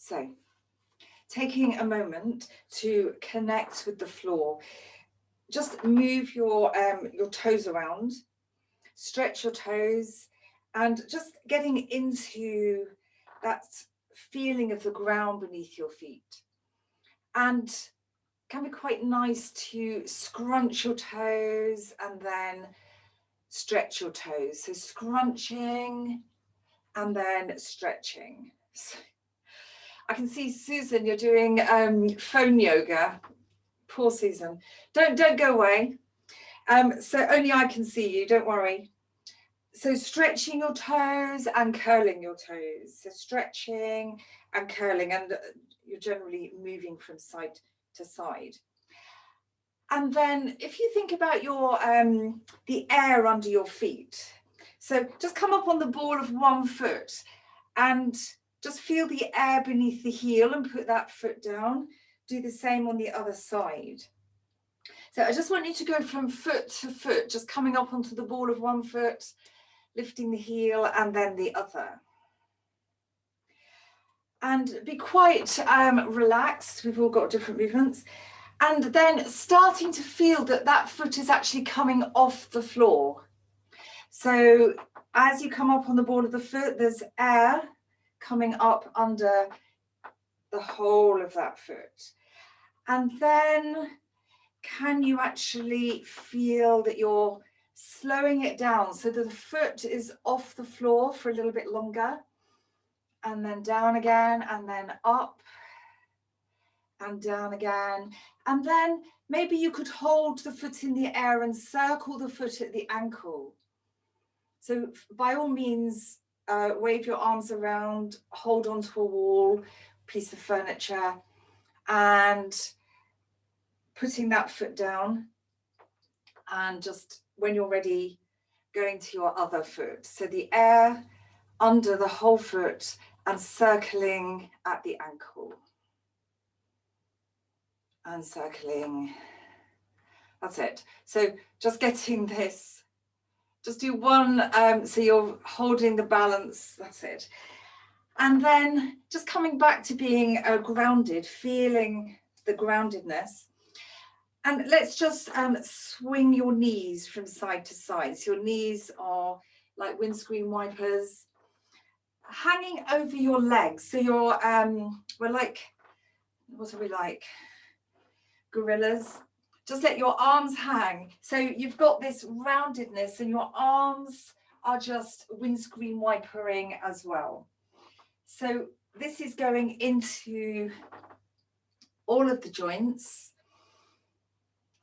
So taking a moment to connect with the floor. Just move your toes around, stretch your toes, and just getting into that feeling of the ground beneath your feet. And can be quite nice to scrunch your toes and then stretch your toes. So scrunching and then stretching. So I can see Susan, you're doing phone yoga. Poor Susan. Don't go away. So only I can see you, don't worry. So stretching your toes and curling your toes. So stretching and curling, and you're generally moving from side to side. And then if you think about your the air under your feet, so just come up on the ball of one foot and just feel the air beneath the heel and put that foot down. Do the same on the other side. So I just want you to go from foot to foot, just coming up onto the ball of one foot, lifting the heel and then the other. And be quite relaxed. We've all got different movements. And then starting to feel that that foot is actually coming off the floor. So as you come up on the ball of the foot, there's air coming up under the whole of that foot. And then can you actually feel that you're slowing it down so that the foot is off the floor for a little bit longer, and then down again, and then up and down again. And then maybe you could hold the foot in the air and circle the foot at the ankle. So by all means, wave your arms around, hold onto a wall, piece of furniture, and putting that foot down, and just when you're ready, going to your other foot. So the air under the whole foot and circling at the ankle. And circling. That's it. So just getting this. Just do one, so you're holding the balance. That's it. And then just coming back to being grounded, feeling the groundedness. And let's just swing your knees from side to side. So your knees are like windscreen wipers, hanging over your legs. So you're, we're like, what are we like? Gorillas. Just let your arms hang. So you've got this roundedness and your arms are just windscreen wipering as well. So this is going into all of the joints.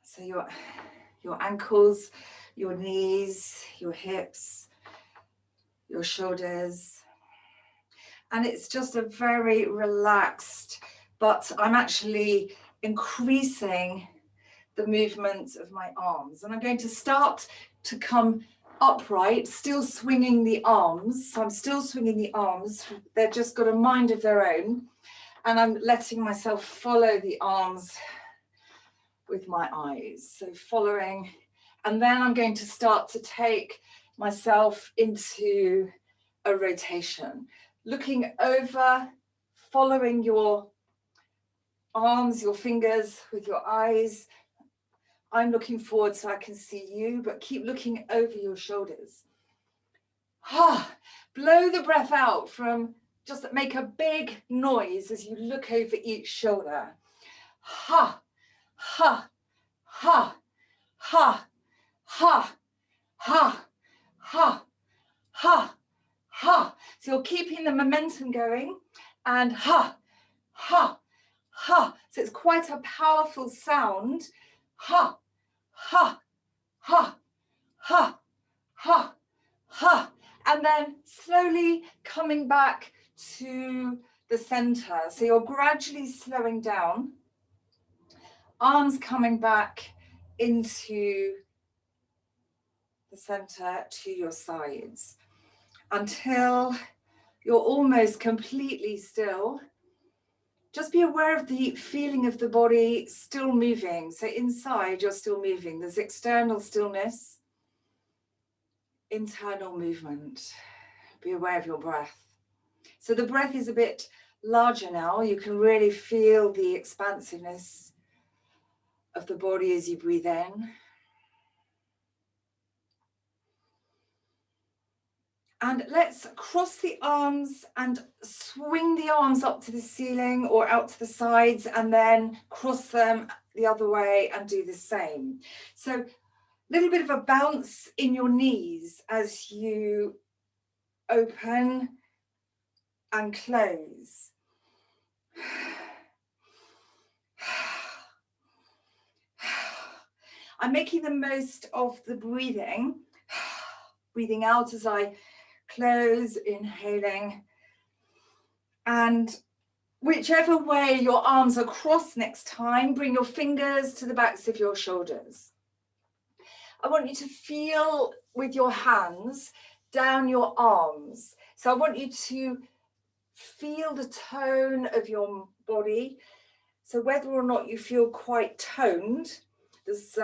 So your ankles, your knees, your hips, your shoulders. And it's just a very relaxed, but I'm actually increasing the movement of my arms. And I'm going to start to come upright, still swinging the arms. So I'm still swinging the arms. They've just got a mind of their own. And I'm letting myself follow the arms with my eyes. So following. And then I'm going to start to take myself into a rotation. Looking over, following your arms, your fingers with your eyes. I'm looking forward so I can see you, but keep looking over your shoulders. Blow the breath out from, just make a big noise as you look over each shoulder. Ha, ha, ha, ha, ha, ha, ha, ha, ha. So you're keeping the momentum going, and ha, ha, ha. So it's quite a powerful sound. Ha, ha, ha, ha, ha, ha. And then slowly coming back to the center. So you're gradually slowing down. Arms coming back into the center to your sides until you're almost completely still. Just be aware of the feeling of the body still moving. So inside you're still moving. There's external stillness, internal movement. Be aware of your breath. So the breath is a bit larger now. You can really feel the expansiveness of the body as you breathe in. And let's cross the arms and swing the arms up to the ceiling or out to the sides, and then cross them the other way and do the same. So a little bit of a bounce in your knees as you open and close. I'm making the most of the breathing. Breathing out as I close, inhaling. And whichever way your arms are crossed next time, bring your fingers to the backs of your shoulders. I want you to feel with your hands down your arms. So I want you to feel the tone of your body. So whether or not you feel quite toned, there's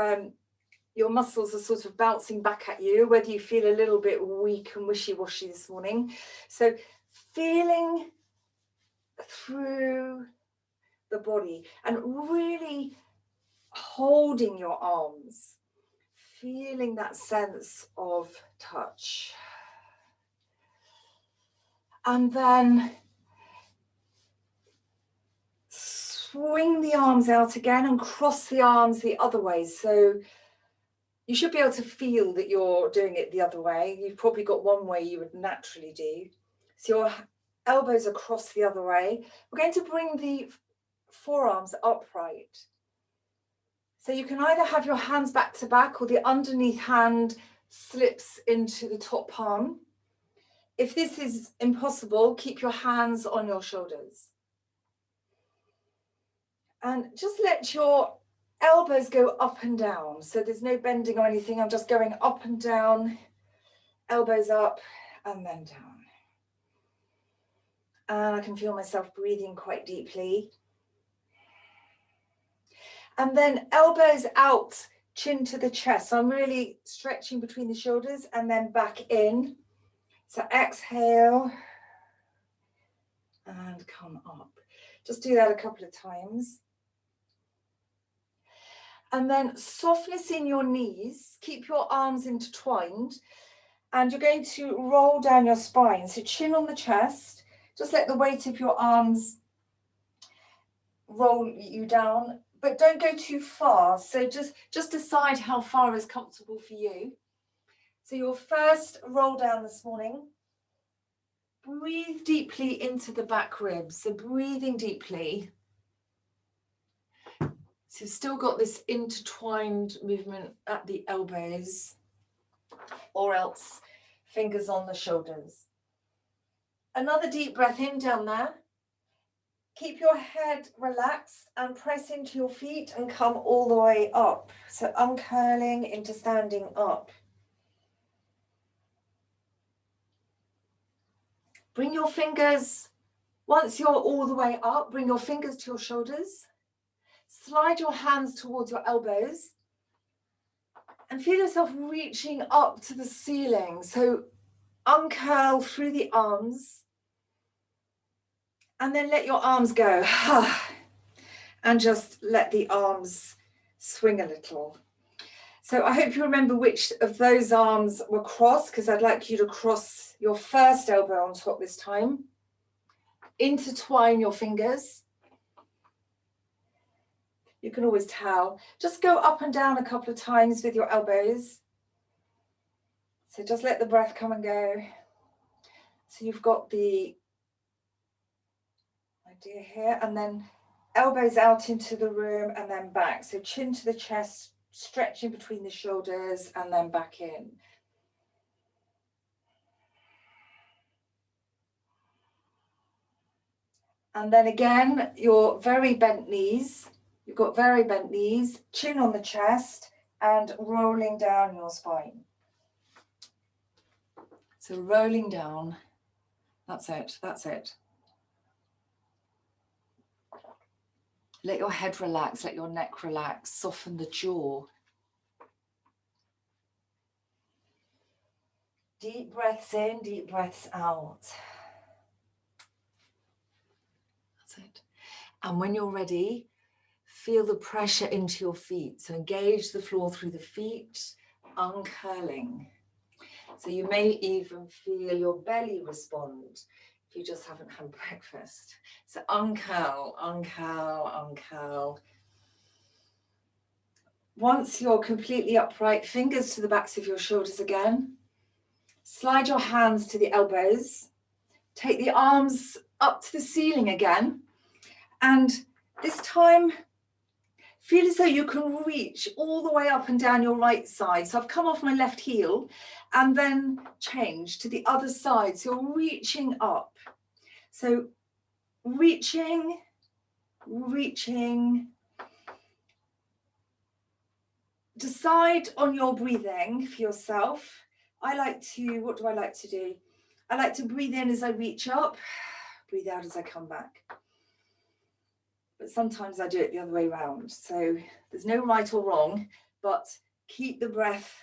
your muscles are sort of bouncing back at you, whether you feel a little bit weak and wishy-washy this morning. So feeling through the body and really holding your arms, feeling that sense of touch. And then swing the arms out again and cross the arms the other way. So you should be able to feel that you're doing it the other way. You've probably got one way you would naturally do. So your elbows across the other way. We're going to bring the forearms upright. So you can either have your hands back to back or the underneath hand slips into the top palm. If this is impossible, keep your hands on your shoulders. And just let your elbows go up and down. So there's no bending or anything. I'm just going up and down, elbows up and then down. And I can feel myself breathing quite deeply. And then elbows out, chin to the chest. So I'm really stretching between the shoulders and then back in. So exhale and come up. Just do that a couple of times. And then softness in your knees. Keep your arms intertwined. And you're going to roll down your spine. So chin on the chest. Just let the weight of your arms roll you down. But don't go too far. So just decide how far is comfortable for you. So your first roll down this morning. Breathe deeply into the back ribs. So breathing deeply. So you've still got this intertwined movement at the elbows, or else fingers on the shoulders. Another deep breath in down there. Keep your head relaxed and press into your feet and come all the way up. So uncurling into standing up. Bring your fingers, once you're all the way up, bring your fingers to your shoulders. Slide your hands towards your elbows and feel yourself reaching up to the ceiling. So uncurl through the arms and then let your arms go. And just let the arms swing a little. So I hope you remember which of those arms were crossed, because I'd like you to cross your first elbow on top this time. Intertwine your fingers. You can always towel. Just go up and down a couple of times with your elbows. So just let the breath come and go. So you've got the idea here, and then elbows out into the room and then back. So chin to the chest, stretching between the shoulders and then back in. And then again, your very bent knees. You've got very bent knees, chin on the chest and rolling down your spine. So rolling down. That's it. That's it. Let your head relax, let your neck relax, soften the jaw. Deep breaths in, deep breaths out. That's it. And when you're ready, feel the pressure into your feet. So engage the floor through the feet, uncurling. So you may even feel your belly respond if you just haven't had breakfast. So uncurl, uncurl, uncurl. Once you're completely upright, fingers to the backs of your shoulders again. Slide your hands to the elbows. Take the arms up to the ceiling again. And this time, feel as though you can reach all the way up and down your right side. So I've come off my left heel and then change to the other side. So you're reaching up. So reaching, reaching. Decide on your breathing for yourself. What do I like to do? I like to breathe in as I reach up, breathe out as I come back. But sometimes I do it the other way around. So there's no right or wrong, but keep the breath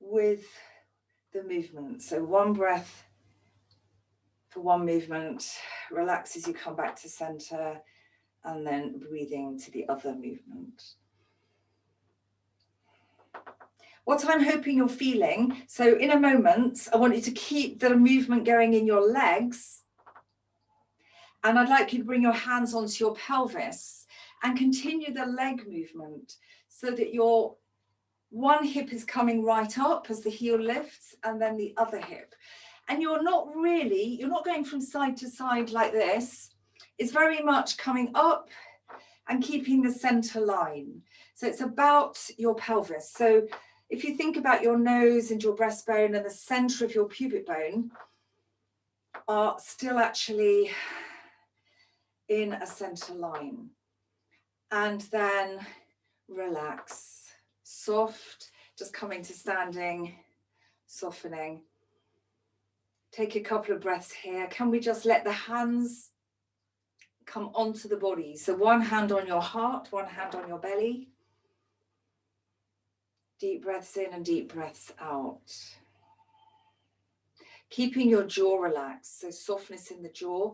with the movement. So one breath for one movement, relax as you come back to center, and then breathing to the other movement. What I'm hoping you're feeling, so in a moment, I want you to keep the movement going in your legs. And I'd like you to bring your hands onto your pelvis and continue the leg movement so that your one hip is coming right up as the heel lifts and then the other hip. And you're not going from side to side like this. It's very much coming up and keeping the center line. So it's about your pelvis. So if you think about your nose and your breastbone and the center of your pubic bone are still actually in a center line. And then relax, soft, just coming to standing, softening. Take a couple of breaths here. Can we just let the hands come onto the body? So one hand on your heart, one hand on your belly. Deep breaths in and deep breaths out. Keeping your jaw relaxed, so softness in the jaw.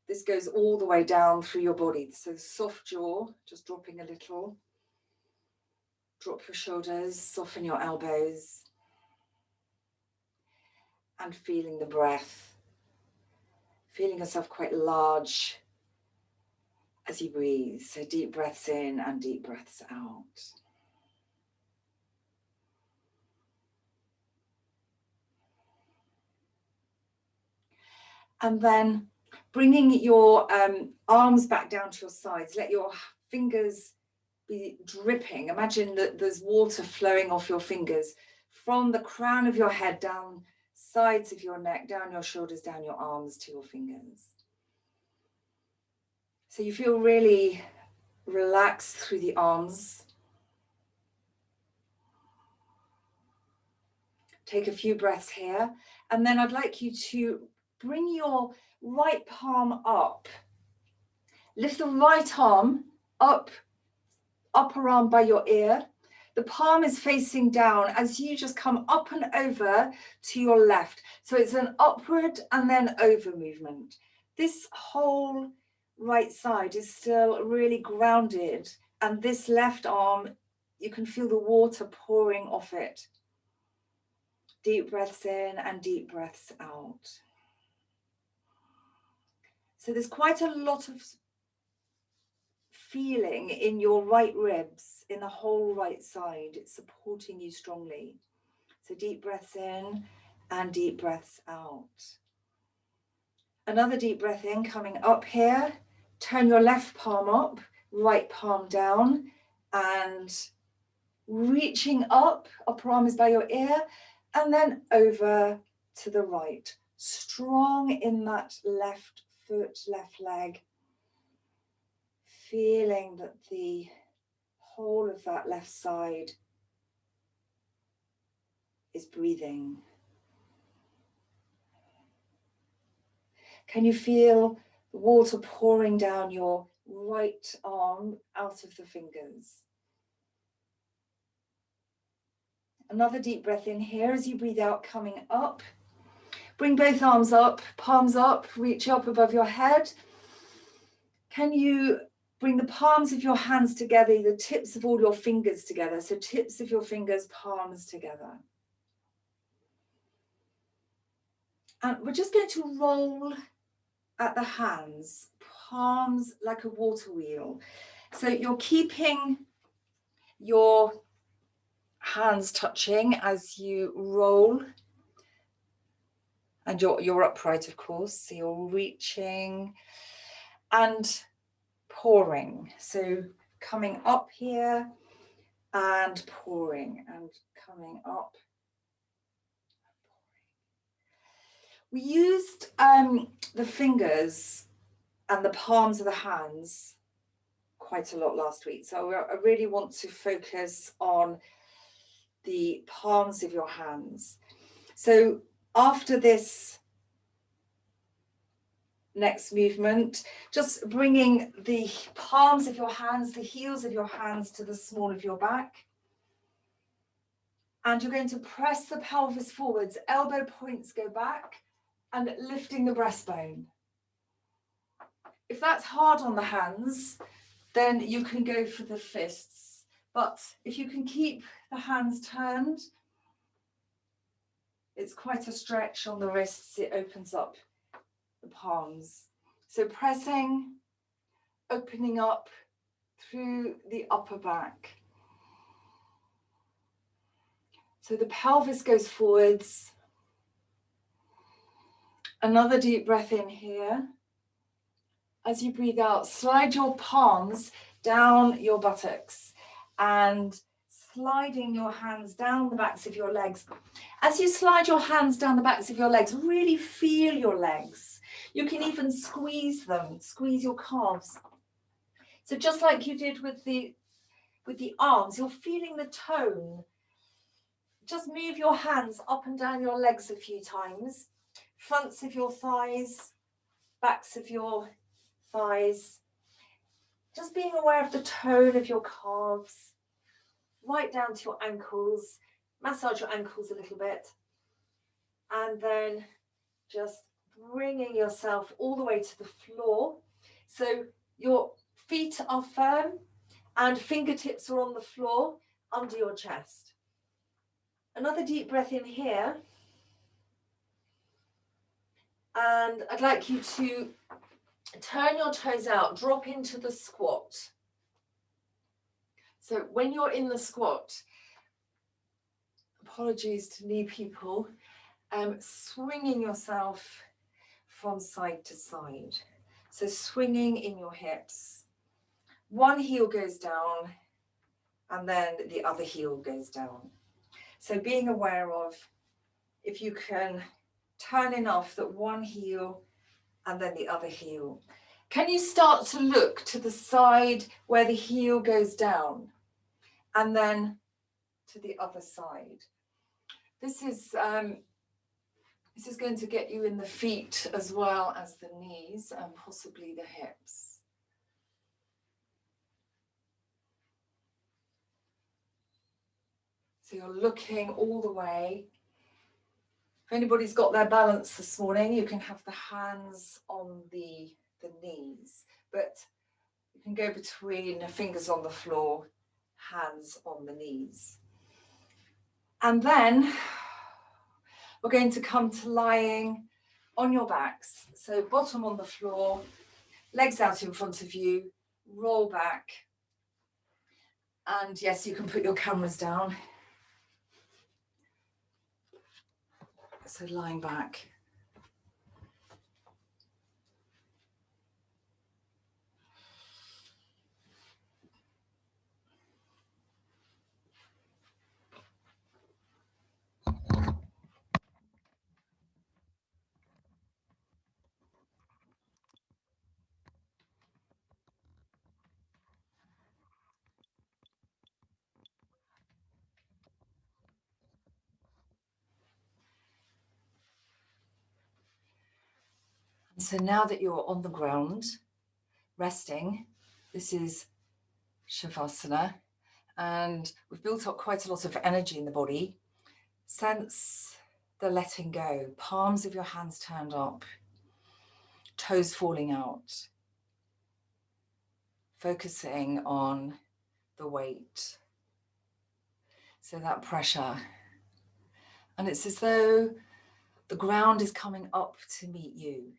This goes all the way down through your body. So soft jaw, just dropping a little. Drop your shoulders, soften your elbows. And feeling the breath. Feeling yourself quite large as you breathe. So deep breaths in and deep breaths out. And then bringing your arms back down to your sides. Let your fingers be dripping. Imagine that there's water flowing off your fingers from the crown of your head down sides of your neck, down your shoulders, down your arms to your fingers. So you feel really relaxed through the arms. Take a few breaths here. And then I'd like you to bring your right palm up. Lift the right arm up, upper arm by your ear. The palm is facing down as you just come up and over to your left. So it's an upward and then over movement. This whole right side is still really grounded. And this left arm, you can feel the water pouring off it. Deep breaths in and deep breaths out. So there's quite a lot of feeling in your right ribs, in the whole right side. It's supporting you strongly. So deep breaths in and deep breaths out. Another deep breath in, coming up here. Turn your left palm up, right palm down, and reaching up, upper arm is by your ear, and then over to the right. Strong in that left foot, left leg. Feeling that the whole of that left side is breathing. Can you feel the water pouring down your right arm out of the fingers? Another deep breath in here as you breathe out, coming up. Bring both arms up, palms up, reach up above your head. Can you bring the palms of your hands together, the tips of all your fingers together? So tips of your fingers, palms together. And we're just going to roll at the hands, palms like a water wheel. So you're keeping your hands touching as you roll, and you're upright, of course, so you're reaching and pouring. So coming up here and pouring and coming up. We used the fingers and the palms of the hands quite a lot last week, so I really want to focus on the palms of your hands. So after this next movement, just bringing the palms of your hands, the heels of your hands to the small of your back. And you're going to press the pelvis forwards, elbow points go back, and lifting the breastbone. If that's hard on the hands, then you can go for the fists. But if you can keep the hands turned, it's quite a stretch on the wrists. It opens up the palms. So pressing, opening up through the upper back. So the pelvis goes forwards. Another deep breath in here. As you breathe out, slide your palms down your buttocks and sliding your hands down the backs of your legs. As you slide your hands down the backs of your legs, really feel your legs. You can even squeeze them, squeeze your calves. So just like you did with the arms, you're feeling the tone. Just move your hands up and down your legs a few times. Fronts of your thighs, backs of your thighs. Just being aware of the tone of your calves, right down to your ankles. Massage your ankles a little bit. And then just bringing yourself all the way to the floor. So your feet are firm and fingertips are on the floor under your chest. Another deep breath in here. And I'd like you to turn your toes out, drop into the squat. So when you're in the squat, apologies to knee people, swinging yourself from side to side. So swinging in your hips. One heel goes down and then the other heel goes down. So being aware of, if you can turn enough that one heel and then the other heel. Can you start to look to the side where the heel goes down and then to the other side? This is going to get you in the feet as well as the knees and possibly the hips. So you're looking all the way. If anybody's got their balance this morning, you can have the hands on the knees, but you can go between fingers on the floor, hands on the knees. And then we're going to come to lying on your backs. So bottom on the floor, legs out in front of you, roll back. And yes, you can put your cameras down. So lying back. And so now that you're on the ground, resting, this is Shavasana, and we've built up quite a lot of energy in the body. Sense the letting go, palms of your hands turned up, toes falling out. focusing on the weight. So that pressure. And it's as though the ground is coming up to meet you.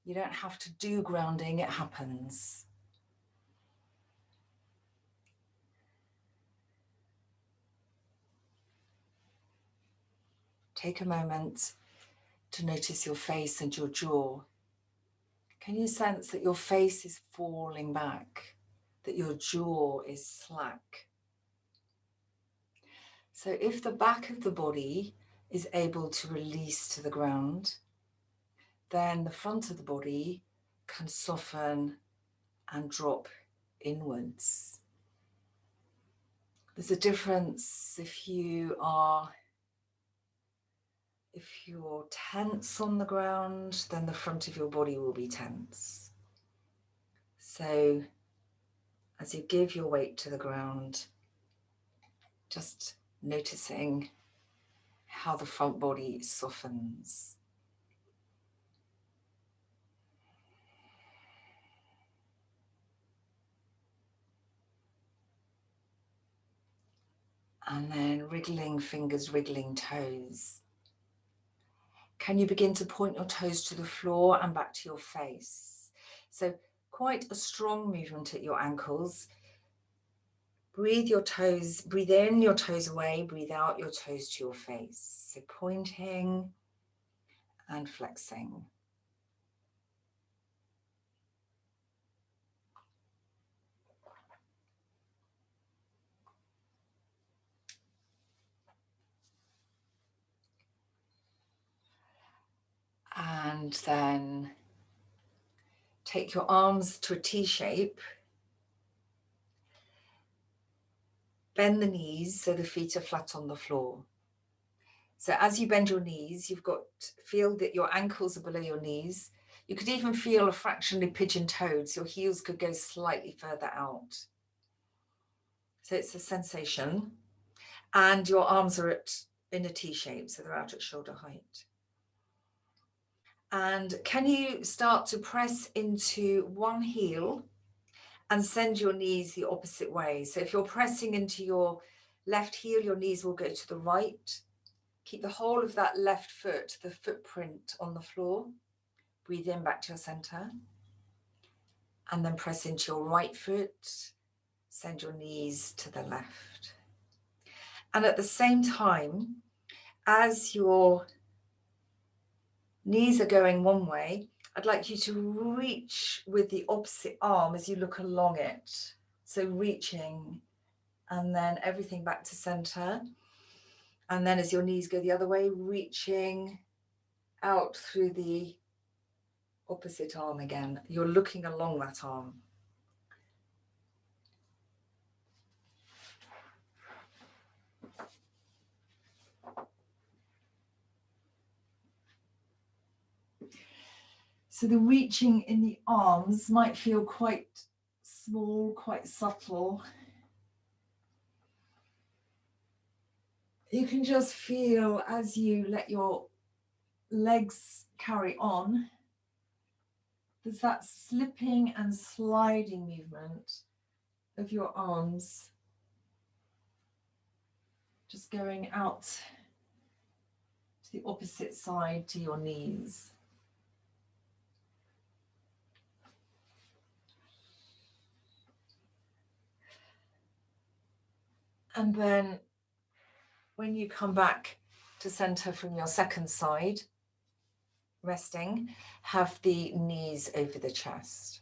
You don't have to do grounding, it happens. Take a moment to notice your face and your jaw. Can you sense that your face is falling back, that your jaw is slack? So if the back of the body is able to release to the ground, then the front of the body can soften and drop inwards. There's a difference if you're tense on the ground, then the front of your body will be tense. So as you give your weight to the ground, just noticing how the front body softens. And then wriggling fingers, wriggling toes. Can you begin to point your toes to the floor and back to your face? So quite a strong movement at your ankles. Breathe your toes, breathe in your toes away, breathe out your toes to your face. So pointing and flexing. And then take your arms to a T shape. Bend the knees so the feet are flat on the floor. So as you bend your knees, feel that your ankles are below your knees. You could even feel a fractionally pigeon-toed, so your heels could go slightly further out. So it's a sensation. And your arms are in a T shape, so they're out at shoulder height. And can you start to press into one heel and send your knees the opposite way? So if you're pressing into your left heel, your knees will go to the right. Keep the whole of that left foot, the footprint on the floor. Breathe in back to your center. And then press into your right foot. Send your knees to the left. And at the same time, as your knees are going one way, I'd like you to reach with the opposite arm as you look along it. So reaching, and then everything back to center. And then as your knees go the other way, reaching out through the opposite arm again. You're looking along that arm. So the reaching in the arms might feel quite small, quite subtle. You can just feel as you let your legs carry on, there's that slipping and sliding movement of your arms, just going out to the opposite side to your knees. And then when you come back to center from your second side, resting, have the knees over the chest.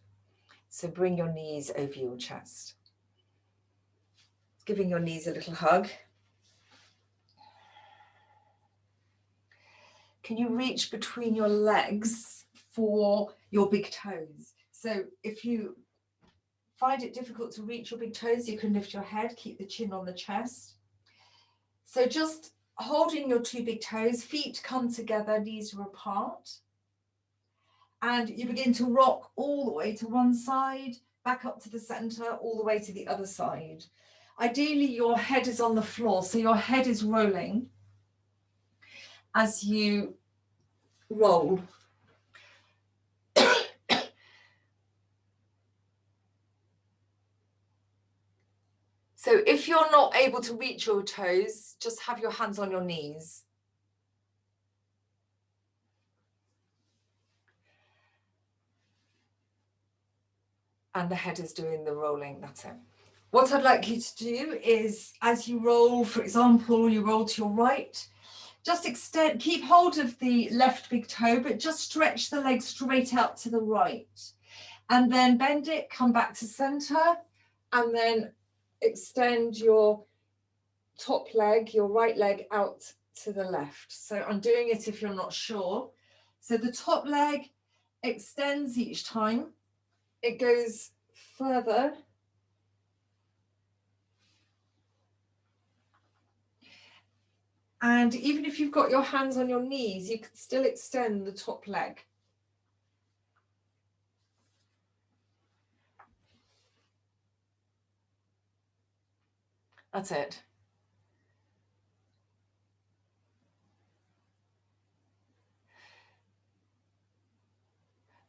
So bring your knees over your chest. Giving your knees a little hug. Can you reach between your legs for your big toes? So if you find it difficult to reach your big toes, you can lift your head, keep the chin on the chest. So just holding your two big toes, feet come together, knees are apart. And you begin to rock all the way to one side, back up to the center, all the way to the other side. Ideally, your head is on the floor, so your head is rolling as you roll. So if you're not able to reach your toes, just have your hands on your knees. And the head is doing the rolling, that's it. What I'd like you to do is, as you roll, for example, you roll to your right, just extend, keep hold of the left big toe, but just stretch the leg straight out to the right. And then bend it, come back to center, and then extend your top leg, your right leg out to the left. So I'm doing it if you're not sure. So the top leg extends each time. It goes further. And even if you've got your hands on your knees, you can still extend the top leg. That's it.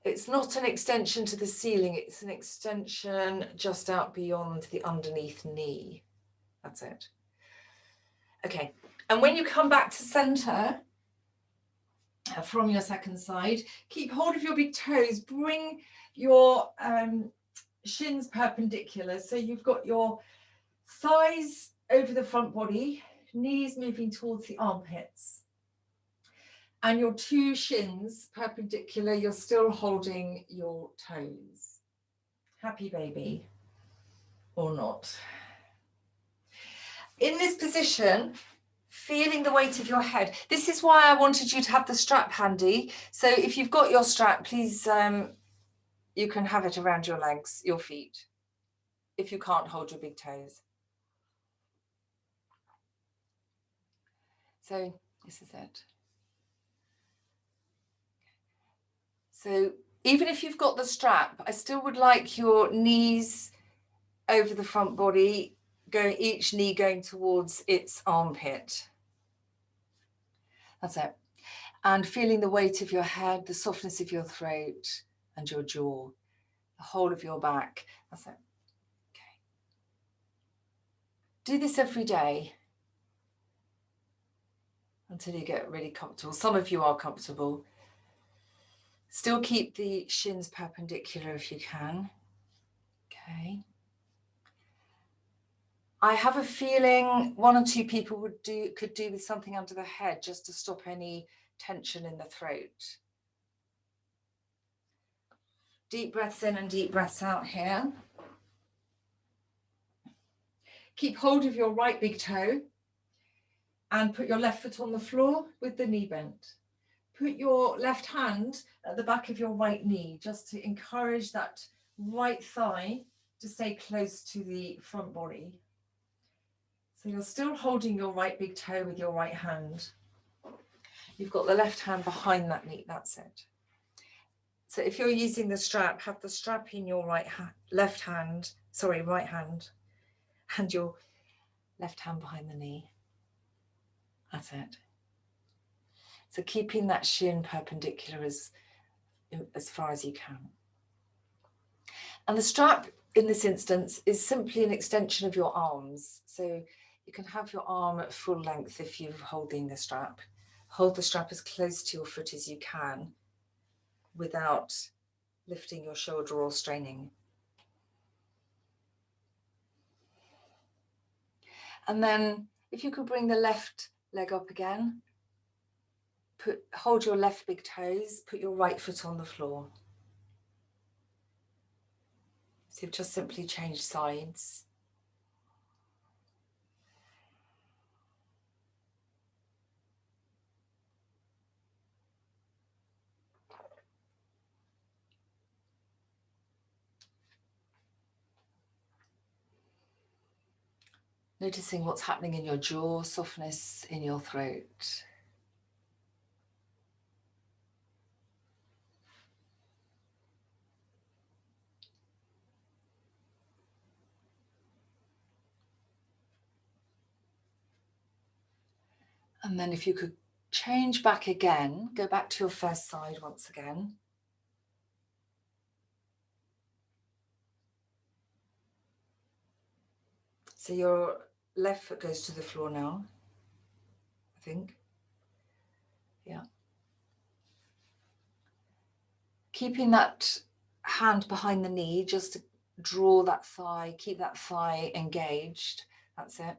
It's not an extension to the ceiling, it's an extension just out beyond the underneath knee. That's it. Okay, and when you come back to center from your second side, keep hold of your big toes, bring your shins perpendicular. So you've got your thighs over the front body, knees moving towards the armpits. And your two shins perpendicular, you're still holding your toes. Happy baby, or not. In this position, feeling the weight of your head. This is why I wanted you to have the strap handy. So if you've got your strap, please, you can have it around your legs, your feet, if you can't hold your big toes. So this is it. So even if you've got the strap, I still would like your knees over the front body, going each knee going towards its armpit. That's it. And feeling the weight of your head, the softness of your throat and your jaw, the whole of your back. That's it. Okay. Do this every day until you get really comfortable. Some of you are comfortable. Still keep the shins perpendicular if you can. Okay. I have a feeling one or two people could do with something under the head just to stop any tension in the throat. Deep breaths in and deep breaths out here. Keep hold of your right big toe and put your left foot on the floor with the knee bent. Put your left hand at the back of your right knee just to encourage that right thigh to stay close to the front body. So you're still holding your right big toe with your right hand. You've got the left hand behind that knee, that's it. So if you're using the strap, have the strap in your right hand, and your left hand behind the knee. That's it. So keeping that shin perpendicular as far as you can. And the strap in this instance is simply an extension of your arms. So you can have your arm at full length if you're holding the strap. Hold the strap as close to your foot as you can without lifting your shoulder or straining. And then if you could bring the left leg up again, hold your left big toes, put your right foot on the floor. So you've just simply changed sides. Noticing what's happening in your jaw, softness in your throat. And then if you could change back again, go back to your first side once again. So your left foot goes to the floor now, I think. Yeah. Keeping that hand behind the knee just to draw that thigh, keep that thigh engaged. That's it.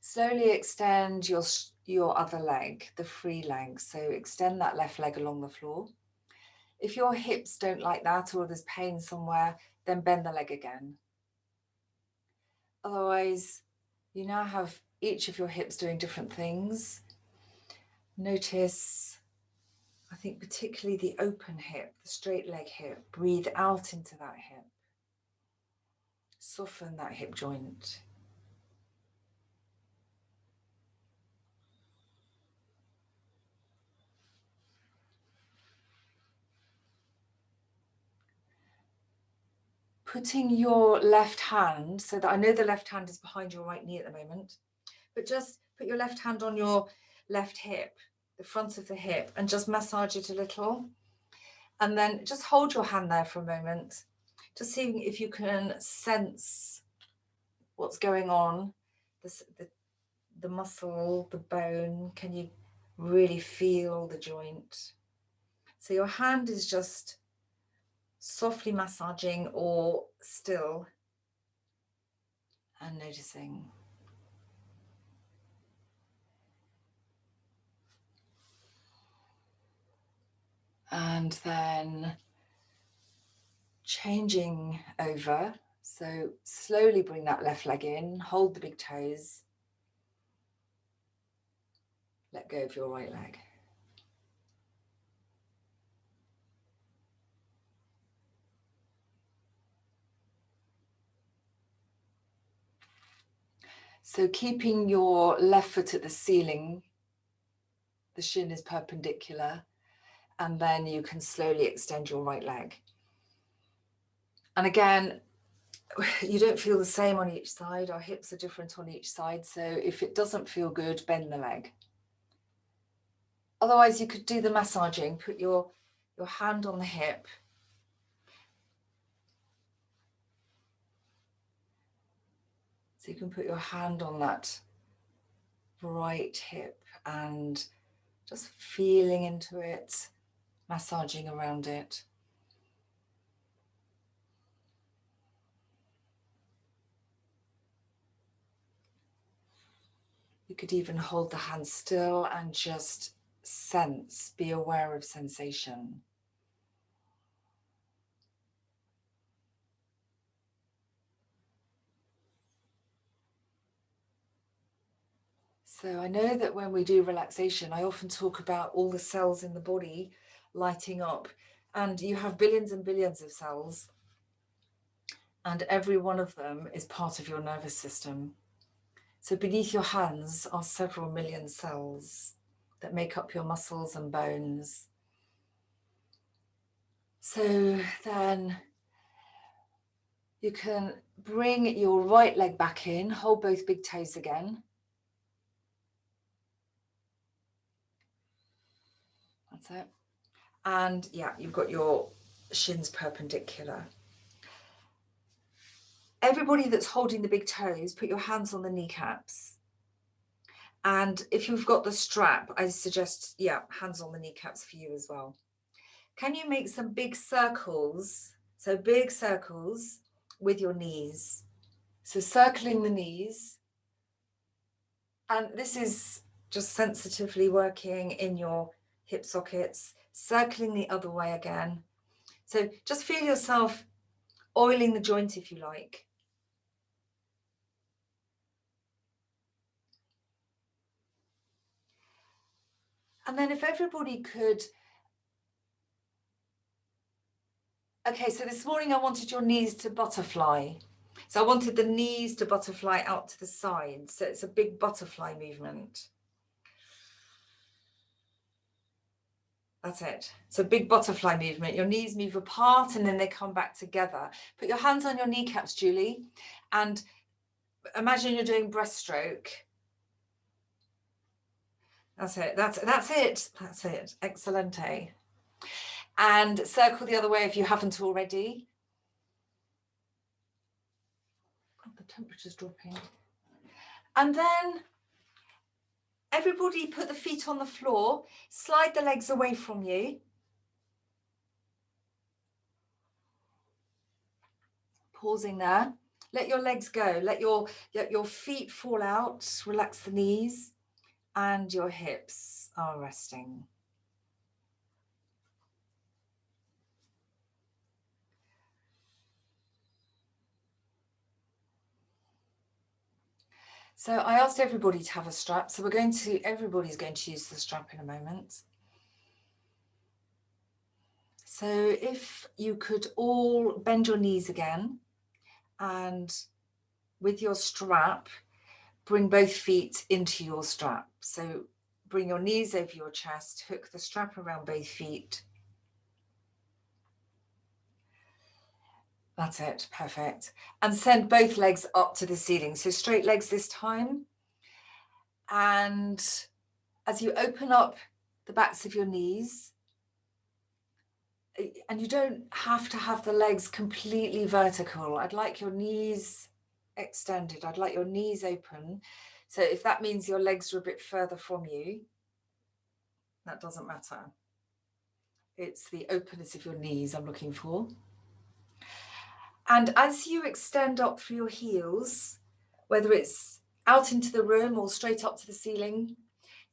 Slowly extend your other leg, the free leg. So extend that left leg along the floor. If your hips don't like that or there's pain somewhere, then bend the leg again. Otherwise, you now have each of your hips doing different things. Notice, I think particularly the open hip, the straight leg hip. Breathe out into that hip. Soften that hip joint. Putting your left hand, so that I know the left hand is behind your right knee at the moment, but just put your left hand on your left hip, the front of the hip, and just massage it a little. And then just hold your hand there for a moment, just seeing if you can sense what's going on, the muscle, the bone. Can you really feel the joint? So your hand is just softly massaging or still and noticing. And then changing over. So slowly bring that left leg in, hold the big toes. Let go of your right leg. So keeping your left foot at the ceiling, the shin is perpendicular, and then you can slowly extend your right leg. And again, you don't feel the same on each side. Our hips are different on each side. So if it doesn't feel good, bend the leg. Otherwise, you could do the massaging. Put your hand on the hip. So you can put your hand on that right hip and just feeling into it, massaging around it. You could even hold the hand still and just sense, be aware of sensation. So I know that when we do relaxation, I often talk about all the cells in the body lighting up, and you have billions and billions of cells, and every one of them is part of your nervous system. So beneath your hands are several million cells that make up your muscles and bones. So then you can bring your right leg back in, hold both big toes again. That's it. And yeah, you've got your shins perpendicular. Everybody that's holding the big toes, put your hands on the kneecaps. And if you've got the strap, I suggest, yeah, hands on the kneecaps for you as well. Can you make some big circles? So big circles with your knees. So circling the knees. And this is just sensitively working in your hip sockets, circling the other way again. So just feel yourself oiling the joint if you like. And then if everybody could, okay, so this morning I wanted your knees to butterfly. So I wanted the knees to butterfly out to the side. So it's a big butterfly movement. That's it. So big butterfly movement. Your knees move apart and then they come back together. Put your hands on your kneecaps, Julie, and imagine you're doing breaststroke. That's it. That's it. That's it. Excellente. And circle the other way if you haven't already. Oh, the temperature's dropping. And then everybody put the feet on the floor, slide the legs away from you. Pausing there. Let your legs go. Let your feet fall out. Relax the knees and your hips are resting. So I asked everybody to have a strap. So everybody's going to use the strap in a moment. So if you could all bend your knees again, and with your strap, bring both feet into your strap. So bring your knees over your chest, hook the strap around both feet. That's it, perfect. And send both legs up to the ceiling. So straight legs this time. And as you open up the backs of your knees, and you don't have to have the legs completely vertical. I'd like your knees extended. I'd like your knees open. So if that means your legs are a bit further from you, that doesn't matter. It's the openness of your knees I'm looking for. And as you extend up through your heels, whether it's out into the room or straight up to the ceiling,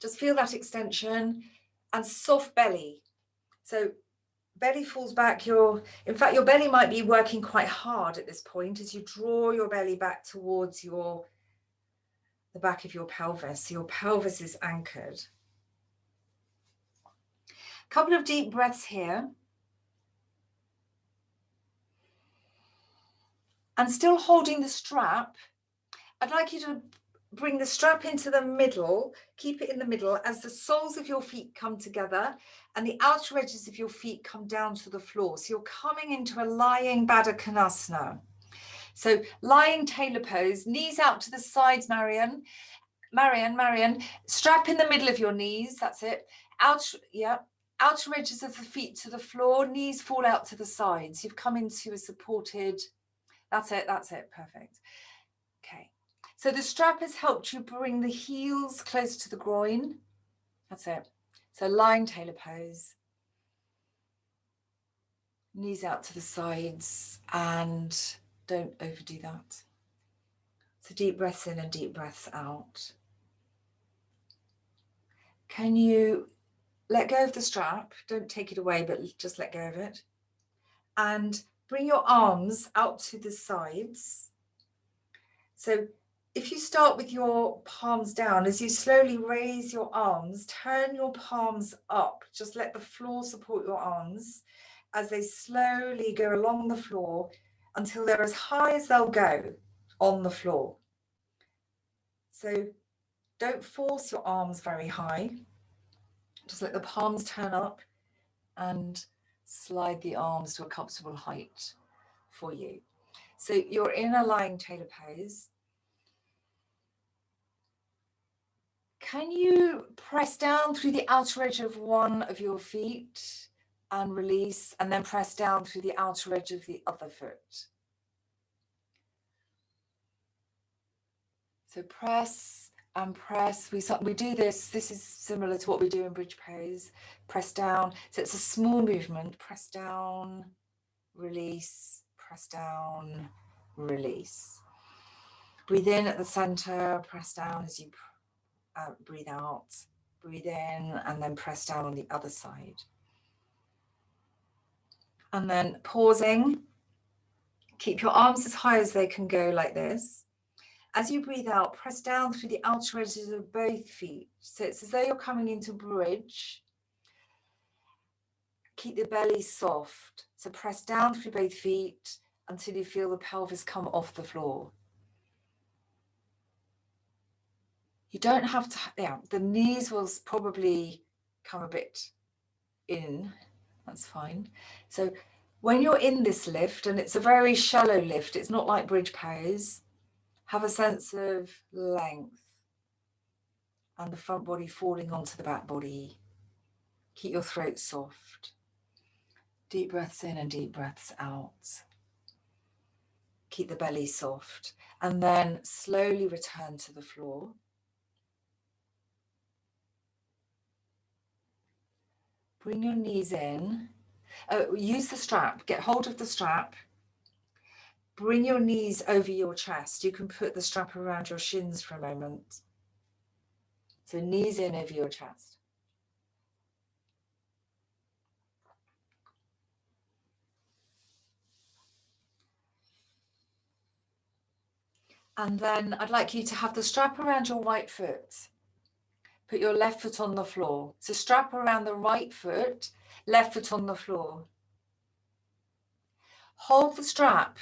just feel that extension and soft belly. So belly falls back. In fact, your belly might be working quite hard at this point as you draw your belly back towards the back of your pelvis. So your pelvis is anchored. A couple of deep breaths here. And still holding the strap, I'd like you to bring the strap into the middle, keep it in the middle as the soles of your feet come together and the outer edges of your feet come down to the floor. So you're coming into a lying Baddha Konasana. So lying tailor pose, knees out to the sides, Marion, strap in the middle of your knees, that's it. Outer edges of the feet to the floor, knees fall out to the sides. You've come into a supported, that's it, perfect. Okay, so the strap has helped you bring the heels close to the groin. That's it. So lying tailor pose. Knees out to the sides and don't overdo that. So deep breaths in and deep breaths out. Can you let go of the strap? Don't take it away, but just let go of it. And bring your arms out to the sides. So if you start with your palms down, as you slowly raise your arms, turn your palms up. Just let the floor support your arms as they slowly go along the floor until they're as high as they'll go on the floor. So don't force your arms very high. Just let the palms turn up and slide the arms to a comfortable height for you. So you're in a lying tailor pose. Can you press down through the outer edge of one of your feet and release, and then press down through the outer edge of the other foot? So press and press. We do this. This is similar to what we do in bridge pose. Press down. So it's a small movement. Press down, release, press down, release. Breathe in at the center, press down as you breathe out. Breathe in and then press down on the other side. And then pausing, keep your arms as high as they can go like this. As you breathe out, press down through the outer edges of both feet. So it's as though you're coming into bridge. Keep the belly soft. So press down through both feet until you feel the pelvis come off the floor. You don't have to, the knees will probably come a bit in, that's fine. So when you're in this lift, and it's a very shallow lift, it's not like bridge pose, have a sense of length and the front body falling onto the back body. Keep your throat soft. Deep breaths in and deep breaths out. Keep the belly soft. And then slowly return to the floor. Bring your knees in. Use the strap. Get hold of the strap. Bring your knees over your chest. You can put the strap around your shins for a moment. So knees in over your chest. And then I'd like you to have the strap around your right foot. Put your left foot on the floor. So strap around the right foot, left foot on the floor. Hold the strap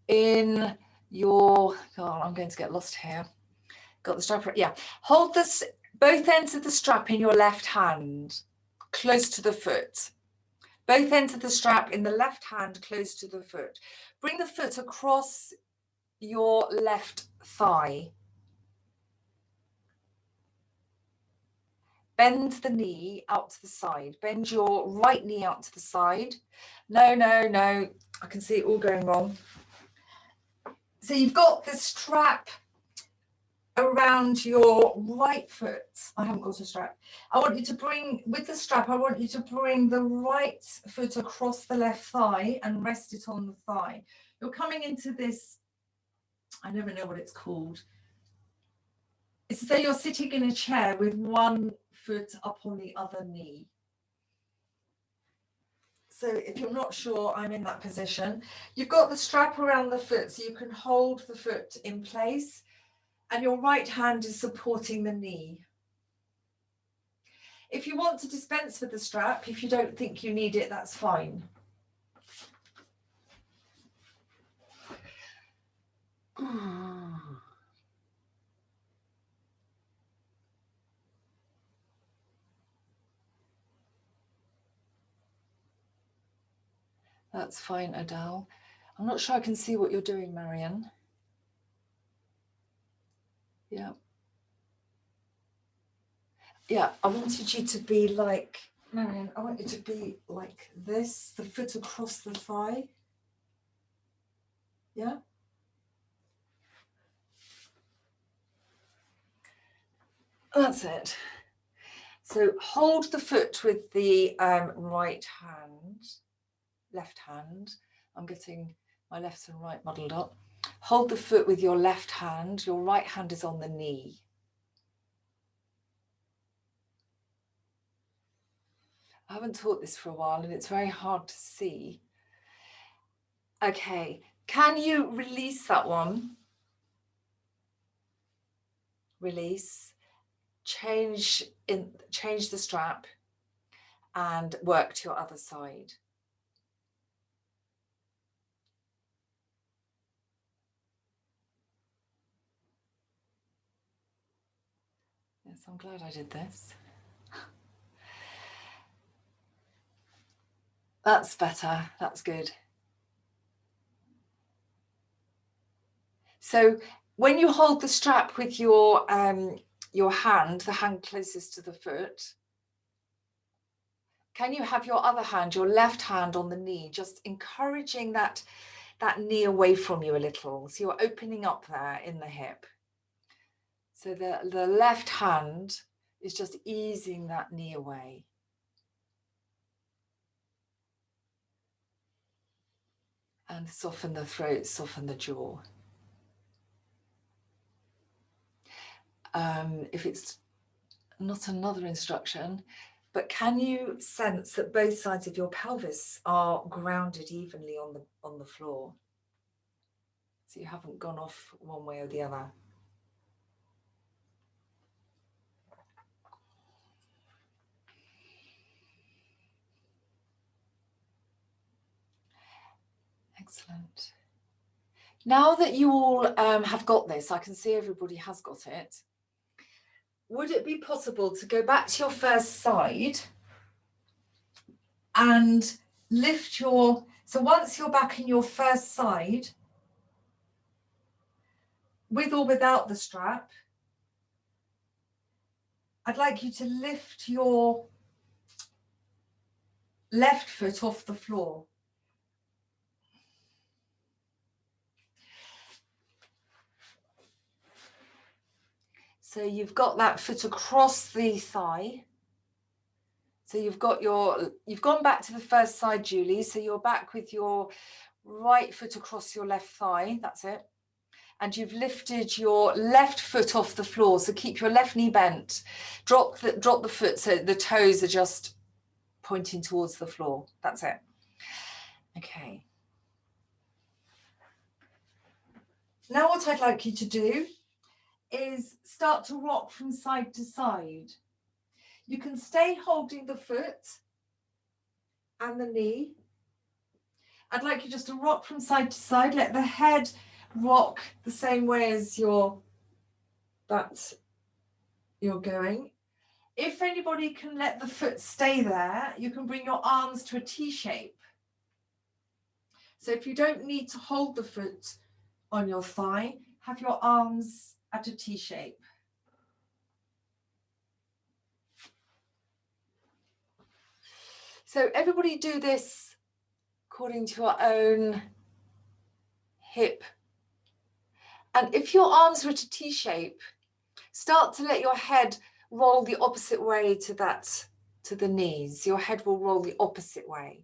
in your, oh, I'm going to get lost here. Got the strap, yeah. Hold this, both ends of the strap in your left hand, close to the foot. Both ends of the strap in the left hand, close to the foot. Bring the foot across your left thigh. Bend the knee out to the side. Bend your right knee out to the side. No, no, no. I can see it all going wrong. So you've got the strap around your right foot. I haven't got a strap. I want you to bring, with the strap, I want you to bring the right foot across the left thigh and rest it on the thigh. You're coming into this, I never know what it's called. It's as though you're sitting in a chair with one foot up on the other knee. So if you're not sure, I'm in that position. You've got the strap around the foot so you can hold the foot in place and your right hand is supporting the knee. If you want to dispense with the strap, if you don't think you need it, that's fine. That's fine, Adele. I'm not sure I can see what you're doing, Marion. Yeah. Yeah, I wanted you to be like, Marion, I want you to be like this, the foot across the thigh. Yeah. That's it. So hold the foot with the right hand, left hand. I'm getting my left and right muddled up. Hold the foot with your left hand. Your right hand is on the knee. I haven't taught this for a while and it's very hard to see. Okay, can you release that one? Release. Change the strap and work to your other side. Yes, I'm glad I did this. That's better. That's good. So when you hold the strap with your hand, the hand closest to the foot, can you have your other hand, your left hand on the knee, just encouraging that knee away from you a little. So you're opening up there in the hip. So the left hand is just easing that knee away. And soften the throat, soften the jaw. If it's not another instruction, but can you sense that both sides of your pelvis are grounded evenly on the floor? So you haven't gone off one way or the other. Excellent. Now that you all have got this, I can see everybody has got it. Would it be possible to go back to your first side and lift your, so once you're back in your first side, with or without the strap, I'd like you to lift your left foot off the floor. So you've got that foot across the thigh. So you've gone back to the first side, Julie. So you're back with your right foot across your left thigh. That's it. And you've lifted your left foot off the floor. So keep your left knee bent. Drop the foot so the toes are just pointing towards the floor. That's it. Okay. Now what I'd like you to do is start to rock from side to side. You can stay holding the foot and the knee. I'd like you just to rock from side to side. Let the head rock the same way as you're going. If anybody can let the foot stay there, you can bring your arms to a T shape. So if you don't need to hold the foot on your thigh, have your arms at a T shape. So everybody do this according to your own hip. And if your arms are at a T shape, start to let your head roll the opposite way to the knees. Your head will roll the opposite way.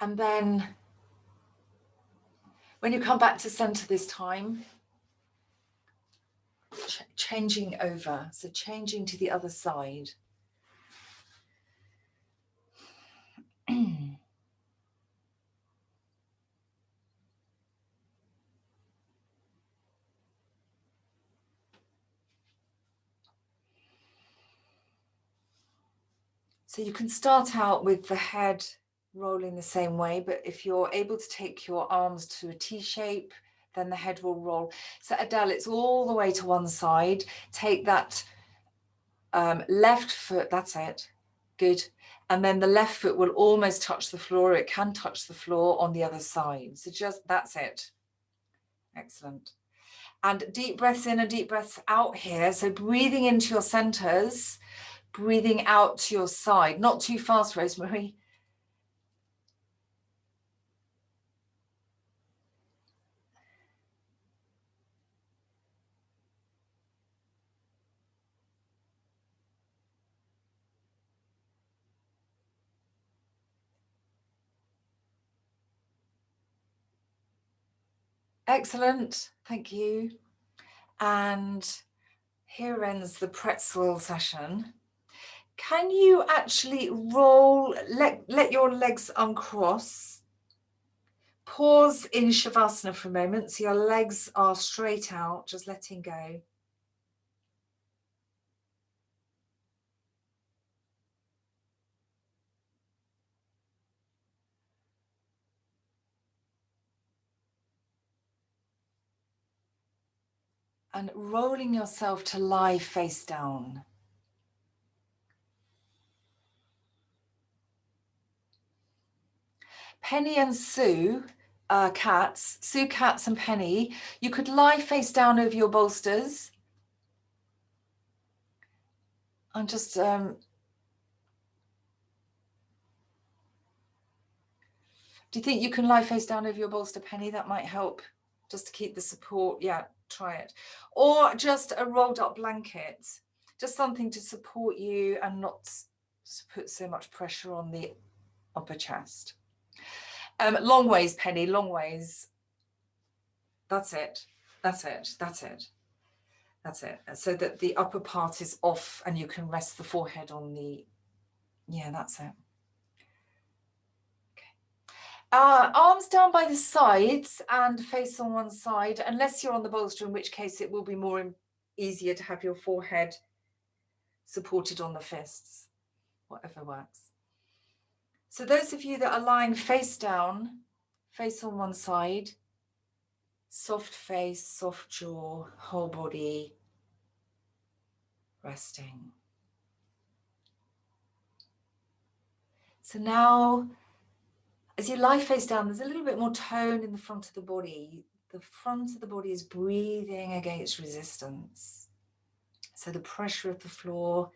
And then when you come back to center this time, changing over, so changing to the other side. So you can start out with the head rolling the same way, but if you're able to take your arms to a T shape, then the head will roll. So Adele, it's all the way to one side. Take that left foot, that's it, good. And then the left foot will almost touch the floor. It can touch the floor on the other side. So just, that's it. Excellent. And deep breaths in and deep breaths out here. So breathing into your centers, breathing out to your side. Not too fast, Rosemary. Excellent, thank you. And here ends the pretzel session. Can you actually roll, let your legs uncross? Pause in Shavasana for a moment, so your legs are straight out, just letting go. And rolling yourself to lie face down. Penny and Sue, cats, Sue, cats and Penny, you could lie face down over your bolsters. I'm just, do you think you can lie face down over your bolster, Penny? That might help just to keep the support. Yeah, try it. Or just a rolled up blanket, just something to support you and not put so much pressure on the upper chest. Long ways, Penny, long ways. That's it. That's it. That's it. That's it. So that the upper part is off and you can rest the forehead on the, yeah, that's it. Arms down by the sides and face on one side, unless you're on the bolster, in which case it will be more easier to have your forehead supported on the fists, whatever works. So those of you that are lying face down, face on one side, soft face, soft jaw, whole body, resting. So now, as you lie face down, there's a little bit more tone in the front of the body. the front of the body is breathing against resistance. So the pressure of the floor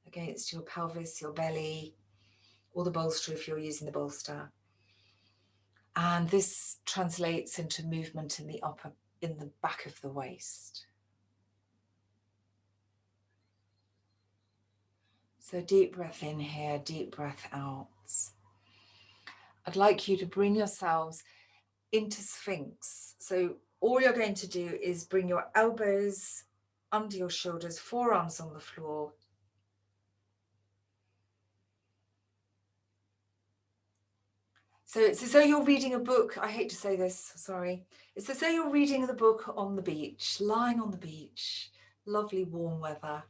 against your pelvis, your belly, or the bolster if you're using the bolster. And this translates into movement in the back of the waist. So deep breath in here, deep breath out. I'd like you to bring yourselves into Sphinx. So all you're going to do is bring your elbows under your shoulders, forearms on the floor. So it's as though you're reading a book. I hate to say this, sorry. It's as though you're reading the book on the beach, lying on the beach, lovely warm weather.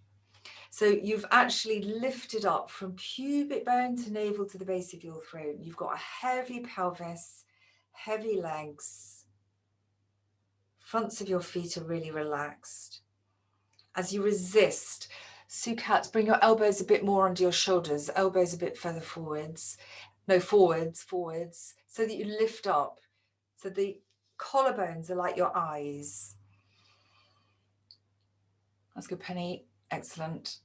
So you've actually lifted up from pubic bone to navel to the base of your throat. You've got a heavy pelvis, heavy legs. Fronts of your feet are really relaxed. As you resist, Sukhat, bring your elbows a bit more under your shoulders, elbows a bit further forwards. No, forwards, so that you lift up. So the collarbones are like your eyes. That's good, Penny. Excellent.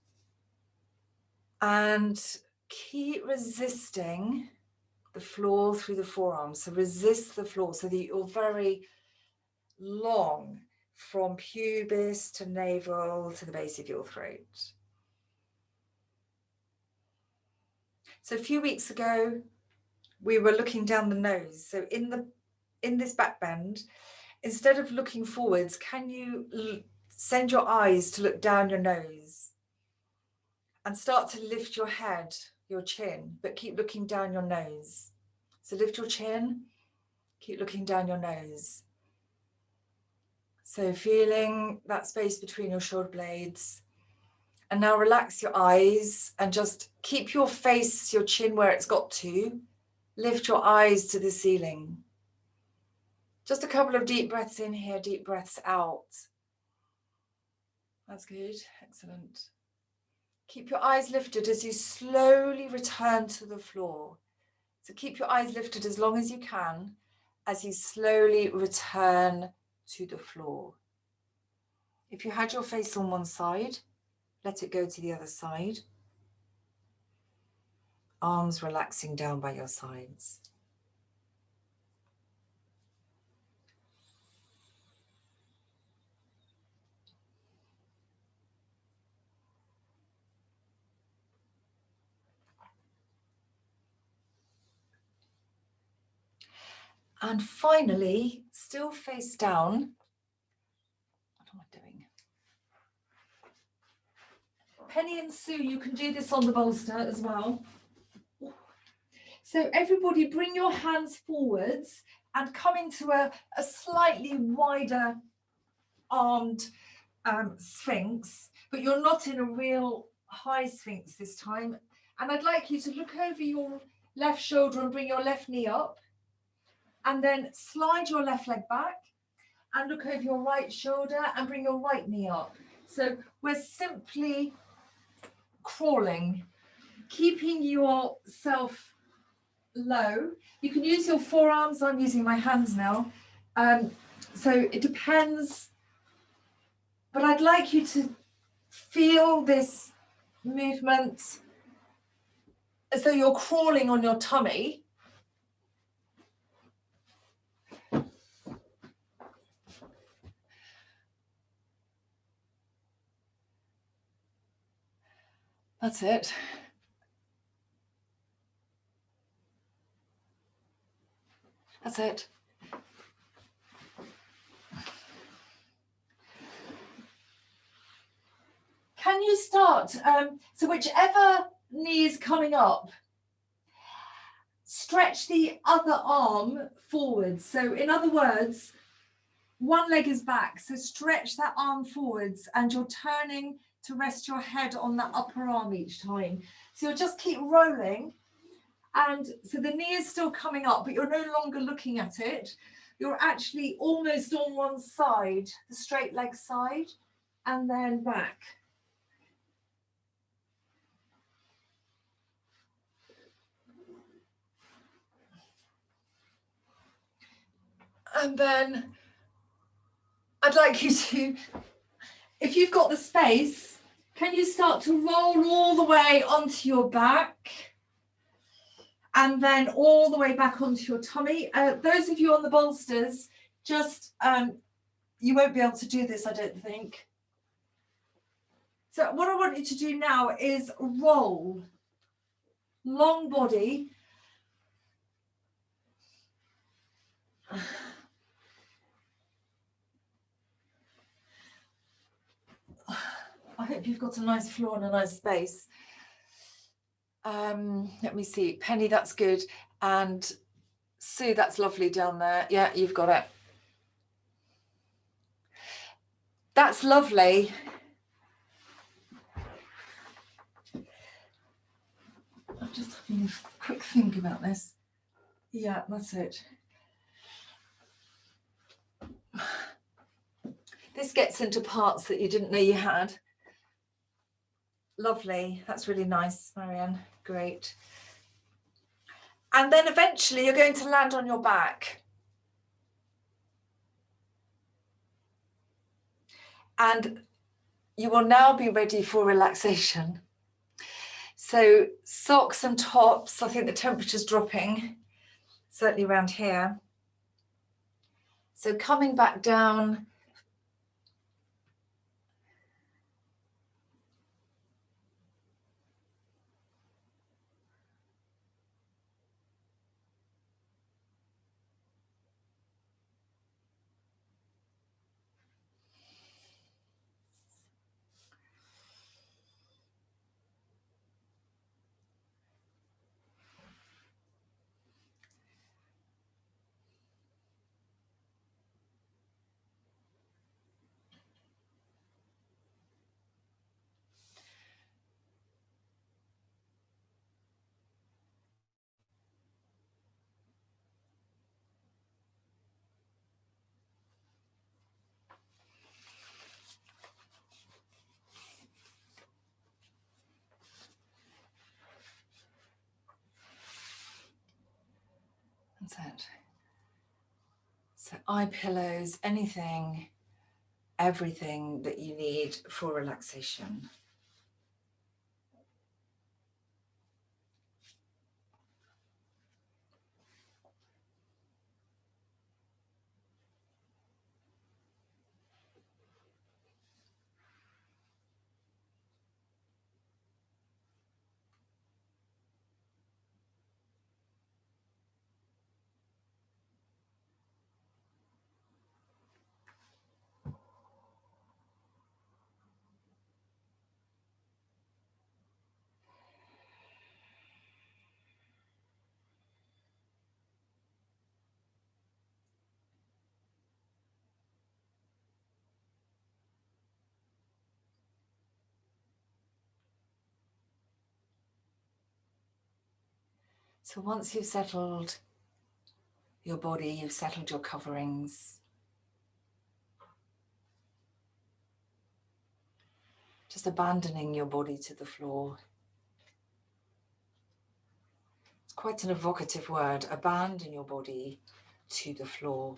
And keep resisting the floor through the forearms. So resist the floor so that you're very long from pubis to navel to the base of your throat. So a few weeks ago, we were looking down the nose. So in this back bend, instead of looking forwards, can you send your eyes to look down your nose and start to lift your head, your chin, but keep looking down your nose. So lift your chin, keep looking down your nose. So feeling that space between your shoulder blades. And now relax your eyes and just keep your face, your chin where it's got to. Lift your eyes to the ceiling. Just a couple of deep breaths in here, deep breaths out. That's good, excellent. Keep your eyes lifted as you slowly return to the floor. So keep your eyes lifted as long as you can as you slowly return to the floor. If you had your face on one side, let it go to the other side. Arms relaxing down by your sides. And finally, still face down. What am I doing? Penny and Sue, you can do this on the bolster as well. So everybody bring your hands forwards and come into a slightly wider armed sphinx, but you're not in a real high sphinx this time. And I'd like you to look over your left shoulder and bring your left knee up, and then slide your left leg back and look over your right shoulder and bring your right knee up. So we're simply crawling, keeping yourself low. You can use your forearms. I'm using my hands now. So it depends, but I'd like you to feel this movement as though you're crawling on your tummy. That's it. That's it. Can you start? So whichever knee is coming up, stretch the other arm forwards. So in other words, one leg is back. So stretch that arm forwards and you're turning to rest your head on that upper arm each time. So you'll just keep rolling. And so the knee is still coming up, but you're no longer looking at it. You're actually almost on one side, the straight leg side, and then back. And then I'd like you to, if you've got the space, can you start to roll all the way onto your back and then all the way back onto your tummy? Those of you on the bolsters, just, you won't be able to do this, I don't think. So what I want you to do now is roll, long body. I hope you've got a nice floor and a nice space. Let me see, Penny, that's good. And Sue, that's lovely down there. Yeah, you've got it. That's lovely. I'm just having a quick think about this. Yeah, that's it. This gets into parts that you didn't know you had. Lovely. That's really nice, Marianne. Great. And then eventually you're going to land on your back. And you will now be ready for relaxation. So socks and tops, I think the temperature's dropping, certainly around here. So coming back down. That's it. So eye pillows, anything, everything that you need for relaxation. So once you've settled your body, you've settled your coverings, just abandoning your body to the floor. It's quite an evocative word, abandon your body to the floor.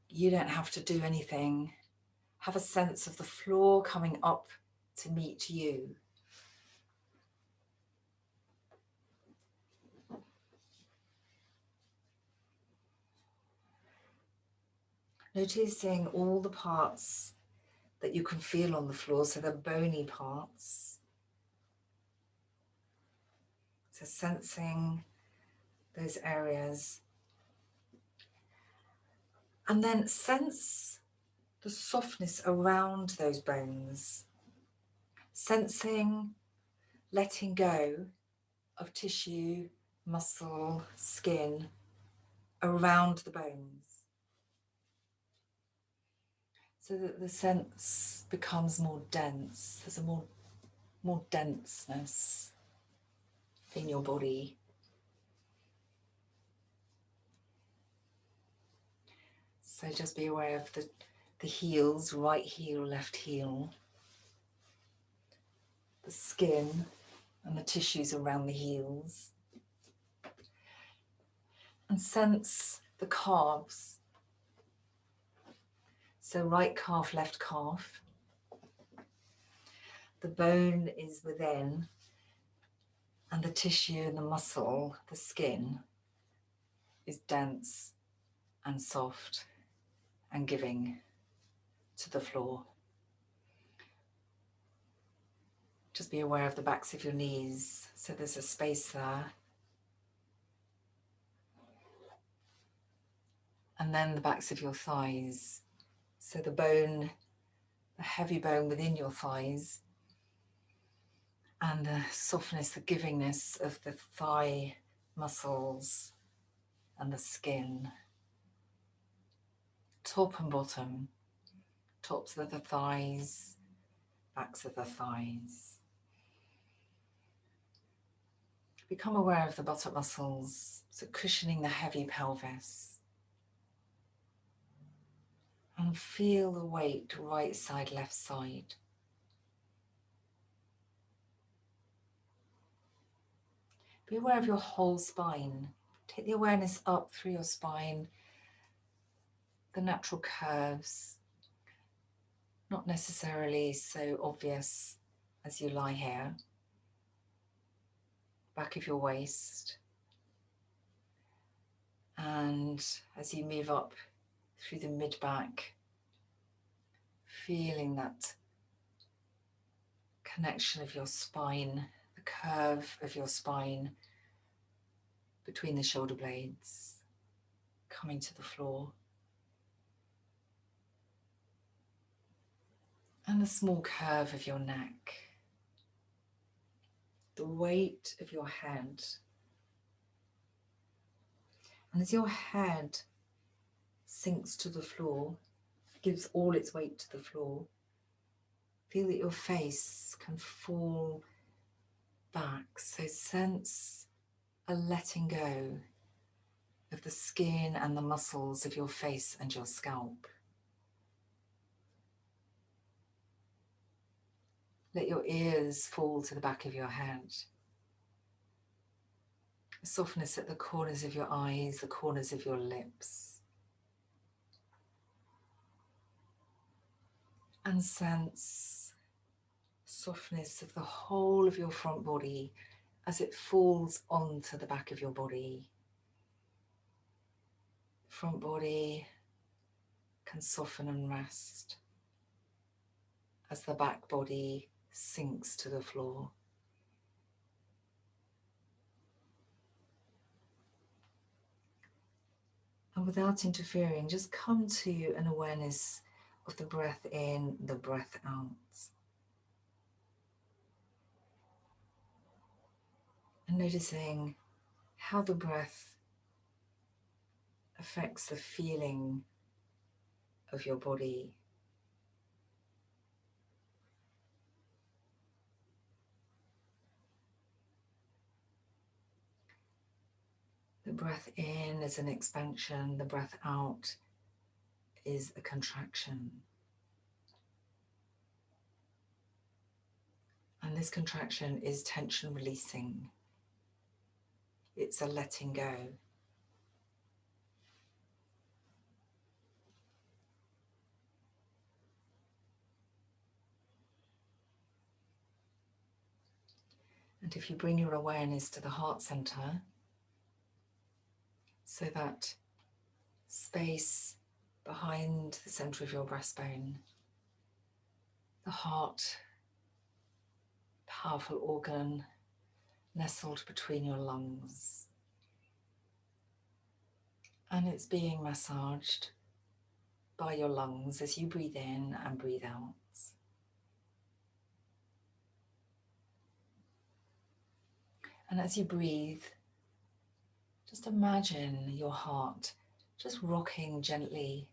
You don't have to do anything. Have a sense of the floor coming up to meet you. Noticing all the parts that you can feel on the floor, so the bony parts. So sensing those areas. And then sense the softness around those bones. Sensing, letting go of tissue, muscle, skin around the bones. So that the sense becomes more dense. There's a more denseness in your body. So just be aware of the heels, right heel, left heel, the skin and the tissues around the heels. And sense the calves So right calf, left calf. The bone is within, and the tissue and the muscle, the skin, is dense and soft and giving to the floor. Just be aware of the backs of your knees, so there's a space there. And then the backs of your thighs, so the bone, the heavy bone within your thighs, and the softness, the givingness of the thigh muscles and the skin. Top and bottom, tops of the thighs, backs of the thighs. Become aware of the buttock muscles, so cushioning the heavy pelvis. And feel the weight, right side, left side. Be aware of your whole spine. Take the awareness up through your spine, the natural curves, not necessarily so obvious as you lie here. Back of your waist. And as you move up through the mid-back, feeling that connection of your spine, the curve of your spine between the shoulder blades, coming to the floor. And the small curve of your neck, the weight of your head. And as your head sinks to the floor, gives all its weight to the floor, feel that your face can fall back. So sense a letting go of the skin and the muscles of your face and your scalp. Let your ears fall to the back of your head. A softness at the corners of your eyes, the corners of your lips. And sense softness of the whole of your front body as it falls onto the back of your body. Front body can soften and rest as the back body sinks to the floor. And without interfering, just come to an awareness of the breath in, the breath out. And noticing how the breath affects the feeling of your body. The breath in is an expansion, the breath out is a contraction. And this contraction is tension releasing. It's a letting go. And if you bring your awareness to the heart center, so that space behind the center of your breastbone, the heart, powerful organ nestled between your lungs, and it's being massaged by your lungs as you breathe in and breathe out. And as you breathe, just imagine your heart just rocking gently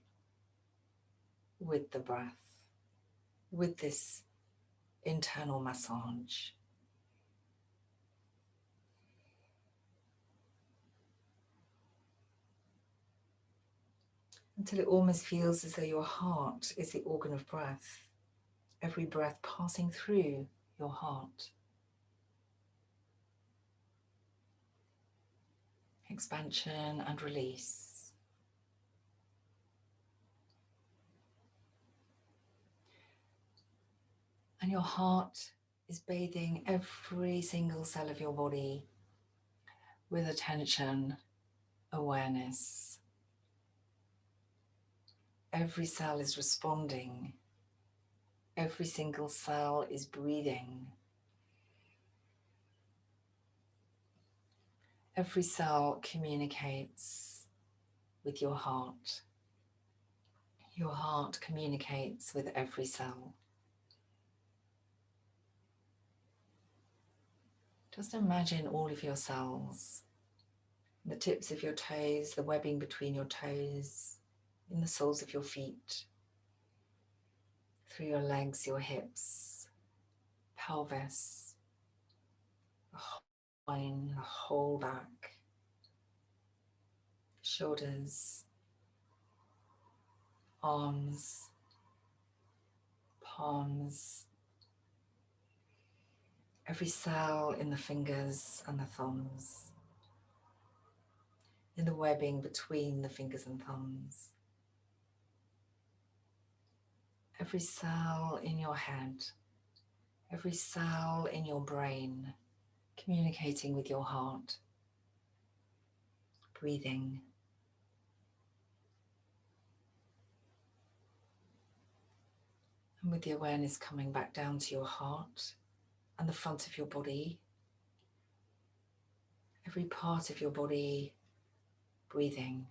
with the breath, with this internal massage. Until it almost feels as though your heart is the organ of breath, every breath passing through your heart. Expansion and release. And your heart is bathing every single cell of your body with attention, awareness. Every cell is responding. Every single cell is breathing. Every cell communicates with your heart. Your heart communicates with every cell. Just imagine all of your cells, the tips of your toes, the webbing between your toes, in the soles of your feet, through your legs, your hips, pelvis, the spine, the whole back, shoulders, arms, palms, every cell in the fingers and the thumbs, in the webbing between the fingers and thumbs, every cell in your head, every cell in your brain, communicating with your heart, breathing. And with the awareness coming back down to your heart and the front of your body, every part of your body breathing,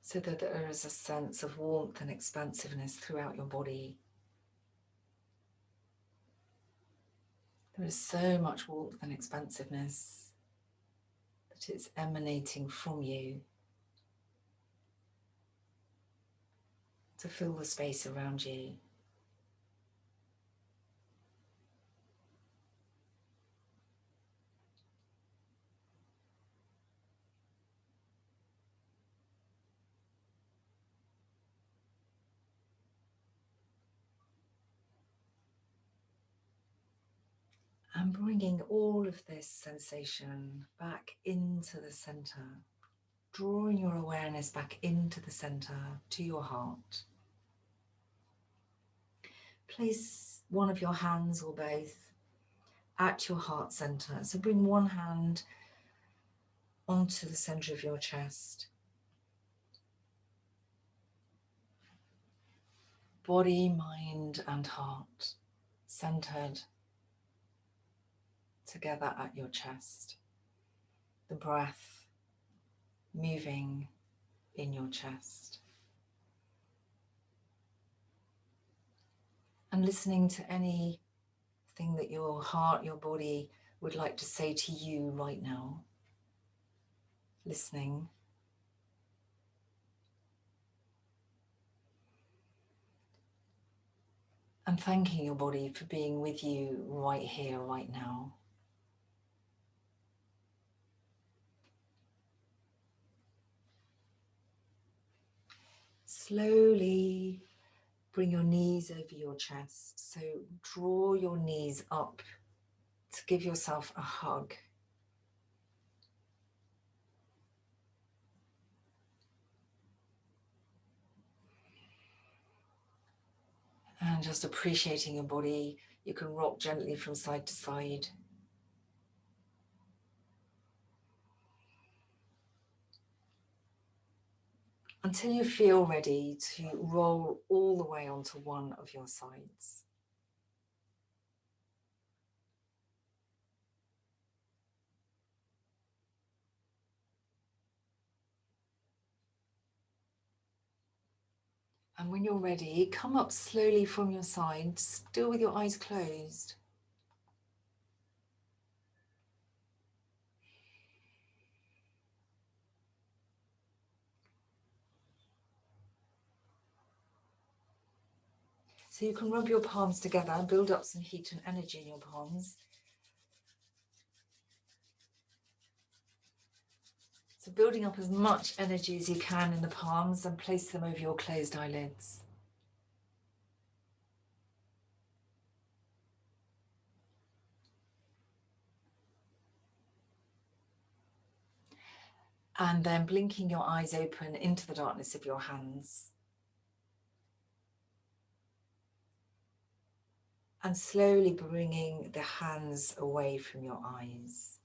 so that there is a sense of warmth and expansiveness throughout your body. There is so much warmth and expansiveness that it's emanating from you to fill the space around you. And bringing all of this sensation back into the center, drawing your awareness back into the center, to your heart. Place one of your hands or both at your heart center. So bring one hand onto the center of your chest. Body, mind, and heart centered together at your chest. The breath moving in your chest. And listening to anything that your heart, your body would like to say to you right now. Listening. And thanking your body for being with you right here, right now. Slowly bring your knees over your chest. So draw your knees up to give yourself a hug. And just appreciating your body. You can rock gently from side to side. Until you feel ready to roll all the way onto one of your sides. And when you're ready, come up slowly from your side, still with your eyes closed. So you can rub your palms together, build up some heat and energy in your palms. So building up as much energy as you can in the palms and place them over your closed eyelids. And then blinking your eyes open into the darkness of your hands. And slowly bringing the hands away from your eyes.